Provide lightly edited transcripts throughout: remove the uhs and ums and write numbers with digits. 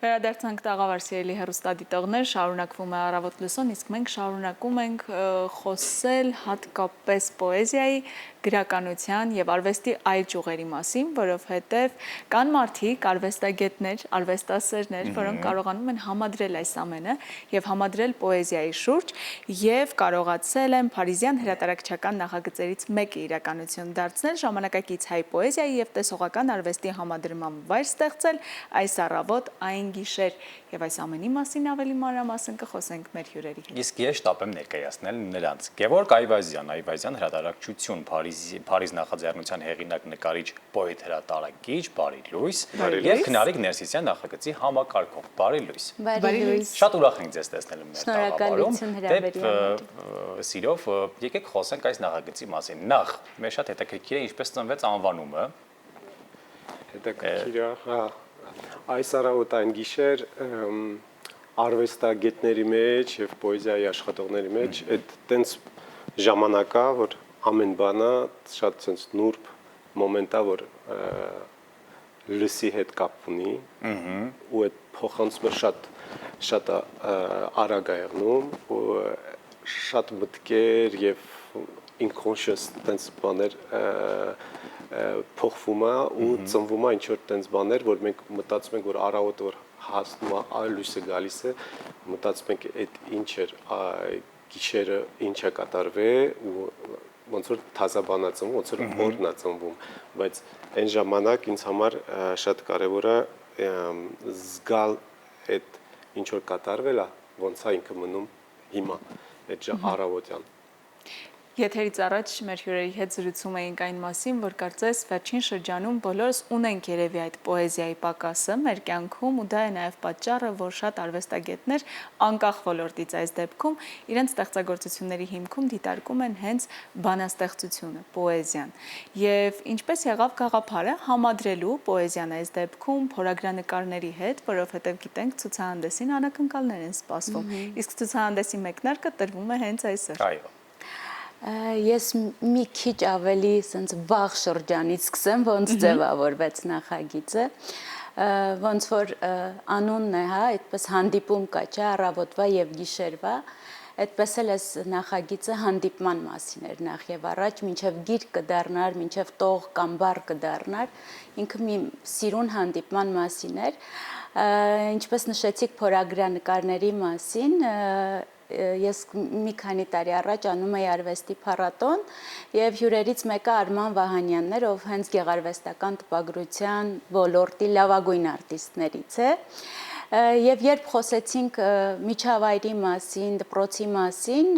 Վերադարձանք տաղավար սիրելի հեռուստադիտողներ, շարունակվում է Առավոտ լուսոն, իսկ մենք շարունակում ենք խոսել հատկապես պոեզիայի, գրականության եւ արվեստի այլ ճյուղերի մասին, որովհետեւ կան մարդիկ, արվեստագետներ, արվեստասերներ, որոնք կարողանում են համադրել այս ամենը եւ համադրել պոեզիայի շուրջ եւ կարողացել են Փարիզյան հրատարակչական նախագծերից մեկը իրականություն դարձնել, ժամանակակից հայ պոեզիայի եւ տեսողական արվեստի համադրման վայր ստեղծել այս առավոտ այն գիշեր եւ այս ամենի մասին ավելի մանրամասն կխոսենք մեր հյուրերի հետ։ Իսկ ես շտապ եմ ներկայացնել նրանց Գևորգ Այվազյան հրատարակչություն, Փարիզ նախաձեռնության հեղինակ, նկարիչ, պոետ, հրատարակիչ, բարի լույս եւ Քնարիկ Ներսիսյան նախագծի համակարգող, բարի լույս։ Բարի լույս։ Շատ ուրախ ենք ձեզ տեսնել մեր տաղավարում։ Շնորհակալություն հրավերի համար։ Սիրով եկեք խոսենք այս նախագծի մասին։ Նախ, մեր շատ հետաքրքիր է ինչպես ծնվեց անվանումը։ Հետաքրքիր է, այս առավոտ այն գիշեր արվեստագետների մեջ եւ պոեզիայի աշխատողների մեջ այդ տենց ժամանակա, որ ամեն բանը շատ ցենց նուրբ մոմենտա, որ լսի հետ կապ ունի, ու այդ փոխանցումը շատ արագ է եղնում, ու շատ մտքեր եւ unconscious տենց բաներ փոխվում է ու ծնվում է ինչ որ տենց բաներ, որ մենք մտածում ենք, որ առավոտը որ հասնում է այլ լույսը գալիս է, մտածում ենք այդ ինչ էր, գիշերը ինչ է կատարվել ու ոնց որ թազա բան է ծնվում, ոնց որ օրն է ծնվում, բայց այն ժամանակ ինձ համար շատ կարևոր է զգալ այդ ինչ որ կատարվել է, ոնց է ինքը մնում հիմա այդ առավոտյան։ Եթերից առաջ մեր հյուրերի հետ զրուցում էինք այն մասին, որ կարծես վերջին շրջանում բոլորս ունենք երևի այդ պոեզիայի պակասը մեր կյանքում ու դա է նաև պատճառը, որ շատ արվեստագետներ անկախ ոլորտից այս դեպքում իրենց ստեղծագործությունների հիմքում դիտարկում են հենց բանաստեղծությունը, պոեզիան։ Եվ ինչպես եղավ գաղափարը համադրելու պոեզիան այս դեպքում փորագրանկարների հետ, որովհետև գիտենք ցուցահանդեսին անակնկալներ են սպասվում։ Իսկ ցուցահանդեսի մեկնարկը տրվում է հենց այսօր։ Այո։ Ես մի քիչ ավելի սենց վաղ շրջանից սկսեմ, ոնց ձևավորվեց նախագիծը, ոնց որ անունն է, հա, այդպես հանդիպում կա, չէ, առավոտվա եւ գիշերվա, այդպես էլ էս նախագիծը հանդիպման մասին էր նախ եւ առաջ, մինչեւ գիրք կդառնար, մինչեւ տող կամ բառ կդառնար, ինքը մի սիրուն հանդիպման մասին էր, ինչպես նշեցիք փորագրանկարների մասին, ես մի քանի տարի առաջ անում էի արվեստի փառատոն եւ հյուրերից մեկը Արման Վահանյանն էր, ով հենց գեղարվեստական տպագրության ոլորտի լավագույն արտիստներից է։ Եվ երբ խոսեցինք միջավայրի մասին, դպրոցի մասին,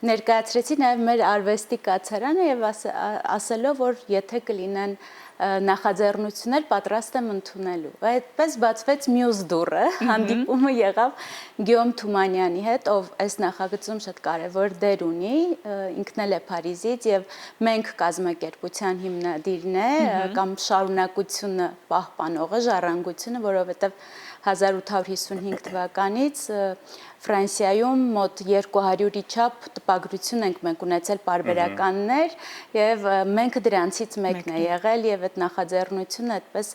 ներկայացրեցի նաև մեր արվեստի կացարանը եւ ասելով, որ եթե կլինեն նախաձեռնություններ պատրաստ եմ ընդունելու։ Այդպես բացվեց մյուս դուռը, հանդիպումը եղավ Գյոմ Թումանյանի հետ, ով այս նախագծում շատ կարևոր դեր ունի, ինքն էլ է Փարիզից եւ մենք կազմակերպության հիմնադիրն է կամ շարունակությունը պահպանողը, ժառանգությունը, որովհետեւ 1855 թվականից Ֆրանսիայում մոտ 200-ի չափ տպագրություն ենք մենք ունեցել պարբերականներ եւ մենք դրանցից մեկն է եղել եւ այդ նախաձեռնությունը այդպես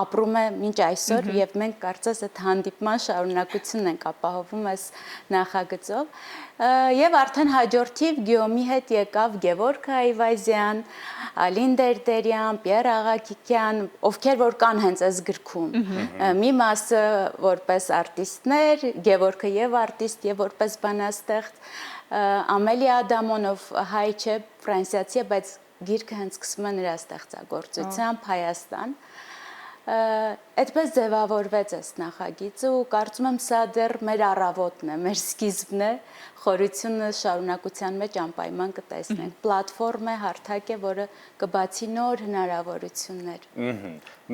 ապրում է մինչ այսօր եւ մենք կարծես այդ հանդիպման շարունակությունն ենք ապահովում այս նախագծով եւ արդեն հաջորդիվ Գյոմի հետ եկավ Գևորգ Այվազյան, Ալին Դերդերյան, Պիեր Աղակիկյան, ովքեր որ կան հենց այս գրքում։ Մի մասը որպես արտիստներ, Գևորգը եւ արտիստ եւ որպես բանաստեղծ, Ամելիա Ադամոնով հայ չէ, ֆրանսիացի է, բայց գիրքը հենց սկսում է նրա ստեղծագործությամբ Հայաստան։ Այդպես ձևավորվեց այս նախագիծը ու կարծում եմ սա դեռ մեր առավոտն է, մեր սկիզբն է, խորությունը շարունակության մեջ անպայման կտեսնենք։ Պլատֆորմ է, հարթակ է, որը կբացի նոր հնարավորություններ։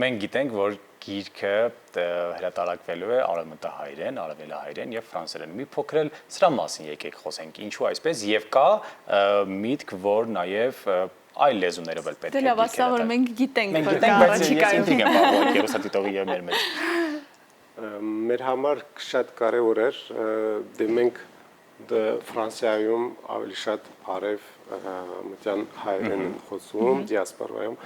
Մենք գիտենք, որ գիրքը հրատարակվելու է արևմտահայերեն, արևելահայերեն եւ ֆրանսերեն։ Մի փոքր էլ սրա մասին եկեք խոսենք, ինչու այսպես եւ կա միտք, որ նաեւ այլ լեզուներով էլ պետք է դե լավ, ասա որ մենք գիտենք, որ կա առաջիկայում երուսատիտողի եւ մեր մեջ։ Մեր համար շատ կարևոր էր, դե մենք Ֆրանսիայում ավելի շատ արևմտյան հայերեն խոսում, դիասպորայում,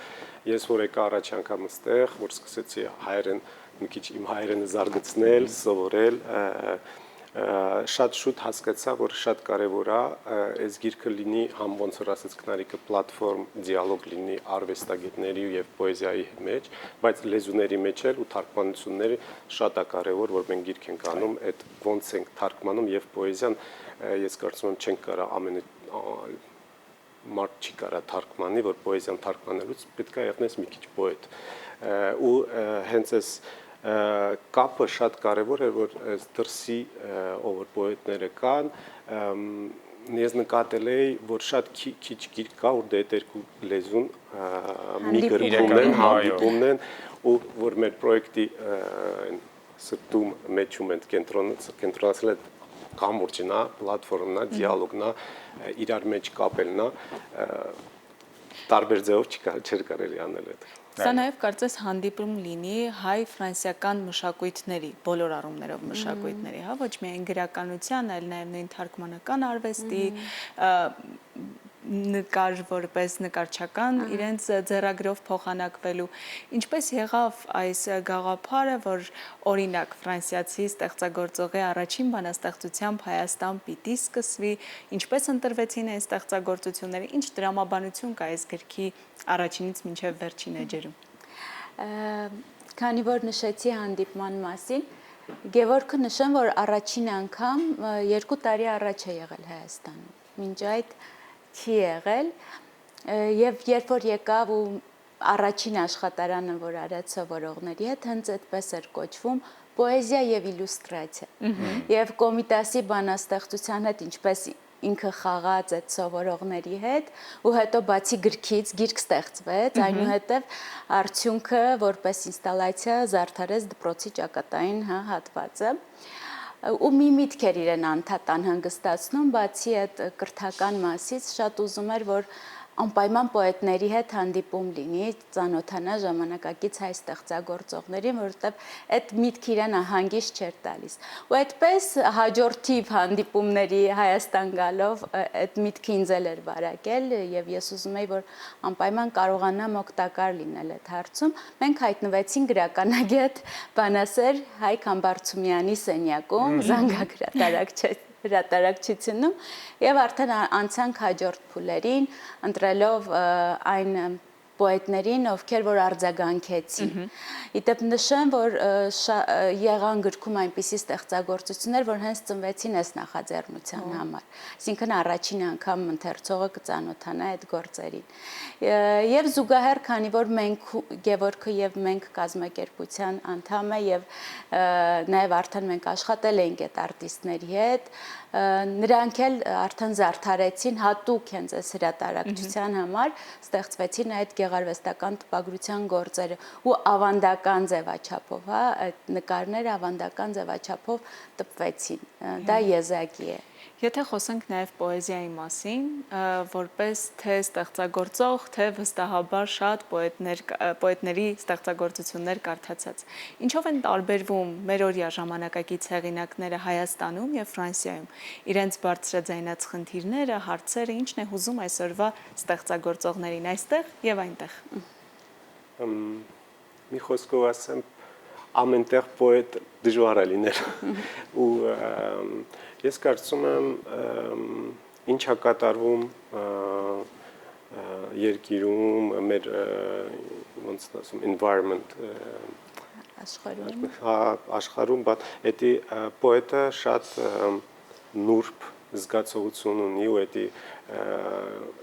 ես որ եկա առաջ անգամ այստեղ, որ սկսեցի հայերեն մի քիչ իմ հայրենը զարգացնել, սովորել, շատ շուտ հասկացա, որ շատ կարևոր է այս գիրքը լինի համ ոնց որ ասած քնարիկը պլատֆորմ, դիալոգ լինի արվեստագետների եւ պոեզիայի մեջ, բայց լեզուների մեջ էլ ու թարգմանությունները շատ է կարևոր, որ մենք գիրք ենք անում, այդ ոնց ենք թարգմանում եւ պոեզիան ես կարծում եմ չենք կարա ամենը մարդ չի կարա թարգմանի, որ պոեզիան թարգմանելուց պետք է եղնես մի քիչ պոետ ու հենց այս կապը շատ կարևոր է, որ այս դրսի ով որ պոետները կան, ես նկատել էի, որ շատ քիչ գիրք կա, որ դե երկու լեզուն մի գրում են, հանդիպումն են, ու որ մեր պրոյեկտի սրտում մեջում են կենտրոնացել են կամուրջնա, պլատֆորմնա, դիալոգնա, իրար մեջ կապելնա, տարբեր ձևով չէր կարելի անել այդ։ Սա նաև կարծես հանդիպում լինի հայ-ֆրանսիական մշակույթների, բոլոր առումներով մշակույթների, հա, ոչ միայն գրականության, այլ նաև նույն թարգմանական արվեստի, նկար որպես նկարչական իրենց ձեռագրով փոխանակվելու։ Ինչպես եղավ այս գաղափարը, որ օրինակ ֆրանսիացի ստեղծագործողի առաջին բանաստեղծությամբ Հայաստան պիտի սկսվի, ինչպես ընտրվեցին այս ստեղծագործությունները, ինչ դրամաբանություն կա այս գրքի առաջինից մինչև վերջին էջերում։ Քանի որ նշեցի հանդիպման մասին, Գևորգը նշեմ, որ առաջին անգամ 2 տարի առաջ է եղել Հայաստանում։ Մինչ այդ չի եղել եւ երբ որ եկավ ու առաջին աշխատարանը որ արեց սովորողների հետ հենց այդպես էր կոչվում պոեզիա եւ իլյուստրացիա եւ Կոմիտասի բանաստեղծության հետ ինչպես ինքը խաղաց այդ սովորողների հետ ու հետո բացի գրքից գիրք ստեղծվեց այնուհետև արդյունքը որպես ինստալացիա զարդարեց դպրոցի ճակատային հատվածը ու մի միտք էր իրեն անդադան հանգստացնում, բացի այդ կրթական մասից շատ ուզում էր, որ անպայման պոետների հետ հանդիպում լինի, ծանոթանա ժամանակակից հայ ստեղծագործողներին, որովհետև այդ միտքը իրեն հանգիստ չէր տալիս։ Ու այդպես հաջորդիվ հանդիպումների Հայաստան գալով այդ միտքը ինձ էլ էր վարակել եւ ես ուզում էի, որ անպայման կարողանամ օգտակար լինել այդ հարցում։ Մենք հայտնվեցին գրականագետ Բանասեր Հայկ Համբարձումյանի սենյակում, հրատարակչությունում եւ արդեն անցանք հաջորդ փուլերին ընտրելով այն պոետներին, ովքեր որ արձագանքեցին։ Իդեպ նշեմ, որ եղան գրքում այնպիսի ստեղծագործություններ, որ հենց ծնվեցին այս նախաձեռնության համար։ Այսինքն առաջին անգամ ընթերցողը կծանոթանա այդ գործերին։ Եվ զուգահեռ, քանի որ մենք Գևորգը եւ մենք կազմակերպության անդամ է եւ նաեւ արդեն մենք աշխատել էինք այդ արտիստների հետ, նրանք էլ արդեն զարդարեցին հատուկ հենց այս հրատարակչության համար ստեղծվեցին այդ գեղարվեստական տպագրության գործերը ու ավանդական ձևաչափով, հա, այդ նկարները ավանդական ձևաչափով տպվեցին։ Դա եզակի է։ Եթե խոսենք նաև պոեզիայի մասին, որպես թե ստեղծագործող, թե վստահաբար շատ պոետների ստեղծագործություններ կարդացած, ինչով են տարբերվում մերօրյա ժամանակակից հեղինակները Հայաստանում եւ Ֆրանսիայում, իրենց բարձրաձայնած խնդիրները, հարցերը, ինչն է հուզում այսօրվա ստեղծագործողներին այստեղ եւ այնտեղ։ Մի խոսքով ասեմ, ամենտեղ պոետ դժվար է լինել ու ես կարծում եմ ինչա կատարվում երկիրում մեր ոնց ասում environment աշխարհում բայց էդի պոետը շատ նուրբ զգացողություն ունի ու էդի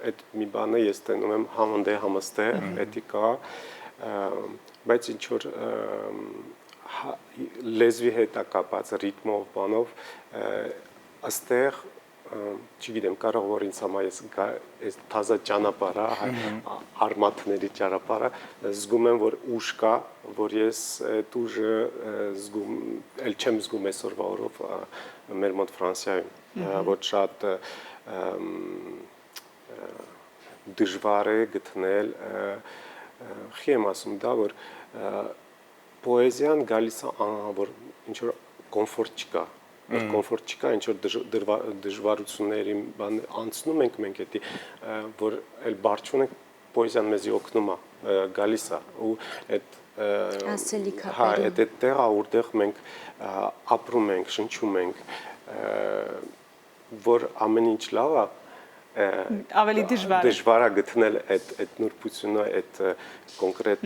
այդ մի բանը ես տենում եմ համանդե համաստեղ էդի կա բայց ինչ որ լեզվի հետ է կապած ռիթմով բանով աստեղ չգիտեմ կարող որ ինձ համար այս թազա ճանապարհը արմատների ճանապարհը զգում եմ որ ուժ կա որ ես այդ ուժը զգում ել չեմ զգում այսօրվա օրով մեր մոտ Ֆրանսիայում որ շատ դժվար է գտնել խի եմ ասում դա որ պոեզիան գալիս է որ ինչ որ կոմֆորտ չկա կոմֆորտ չկա ինչ որ դժվարությունների բան անցնում ենք մենք էդի որ էլ բարձուն ենք պոեզիան մեզի օգնում է գալիս է ու այդ Ասելիքապերին։ այդ տեղը, որտեղ մենք ապրում ենք, շնչում ենք, որ ամեն ինչ լավ է, Ավելի դժվար է։ դժվար է գտնել այդ նուրբությունը, այդ կոնկրետ,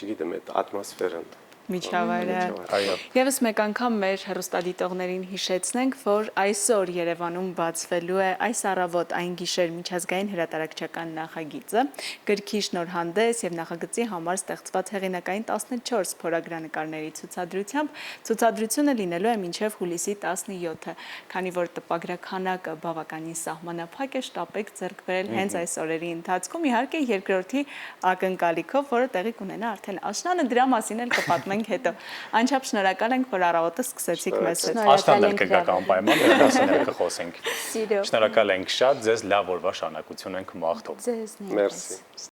չգիտեմ, այդ ատմոսֆերան։ Միջավայրը։ Այո։ Եվս մեկ անգամ մեր հեռուստադիտողներին հիշեցնենք, որ այսօր Երևանում բացվելու է այս առավոտ այն գիշեր միջազգային հրատարակչական նախագիծը, գրքի շնորհանդես եւ նախագծի համար ստեղծված հեղինակային 14 փորագրանկարների ցուցադրությամբ ցուցադրությունը լինելու է մինչև հուլիսի 17-ը, քանի որ տպագրաքանակը բավականին սահմանափակ է, շտապեք ձեռք բերել հենց այս օրերի ընթացքում, իհարկե երկրորդի ակնկալիքով, որը տեղի կունենա արդեն աշնանը, դրա մասին էլ կպատմենք հետո։ Անչափ շնորհակալ ենք, որ առավոտը սկսեցիք մեզ հետ։ Աշնանն էլ կգա անպայման, դասերով կխոսենք։ Սիրո։ Շնորհակալ ենք շատ, ձեզ լավ օրվա շարունակություն ենք մաղթում։ Ձեզ Մերսի։